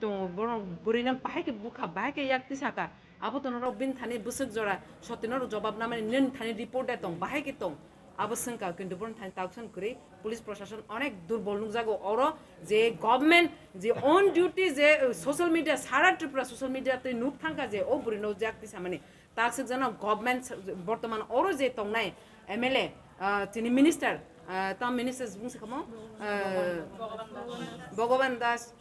to burinang pahay ke buka bahay ke yak tisaka abo to noro bin thani busuk jora sotinor jobab na মানে nin thani report etong bahay ke tong abo sangka কিন্তু বরং thani তাকসন করে police প্রশাসন অনেক দুর্বল nook Jago or যে government যে on duty যে সোশ্যাল মিডিয়া সারা ত্রিপুরা সোশ্যাল মিডিয়াতে নুক থাকা যে ও বুরিনো জাক তিসা মানে তাকসক জানা গভর্নমেন্ট বর্তমান অর যে তংনাই এমএলএ তিনি minister tam ministers bungsi kamo Bhagavan Das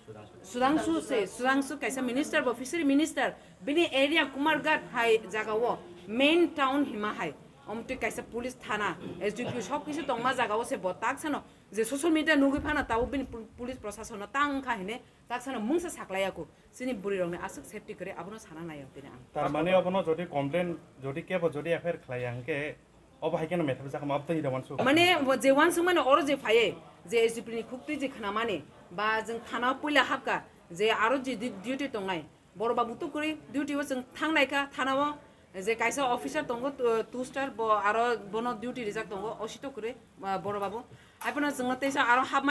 Sudhanshu kaisa minister bo fishery minister bini area Kumarghat hai jaga wo main town hima hai omti kaisa police thana SDQ সব কিছু তংমা জায়গা আছে বতাক ছানো যে social media নুগি ফানা তাও বিনি police প্রশাসন তাং খাহিনে তাক ছানো মুংসা সাকলায়াকো সিনি বুড়ি রংনে আসুক সেফটি করে আপনো সানা নাই দিনা তার মানে আপনো যদি কমপ্লেন যদি কেব যদি এফআইআর খাইয়াংকে অবহাইকেন মেথাব জাকা মাপতে হিদামান সু মানে যে ওয়ানসু মানে অর যে ফায়ে যে SDP ni খুকতি যে খানা মানে বা जों থানা পয়লা হাবকা যে আরো যে ডিউটি তংনাই বড় বাবু তো করে ডিউটিও जों থাংনাইকা থানাও যে কাইসা অফিসার দङ 2 স্টার আরো বন ডিউটি রিজার্ভ দङ অসিত করে বড় বাবু আইপনা जों তেসা আরো হাব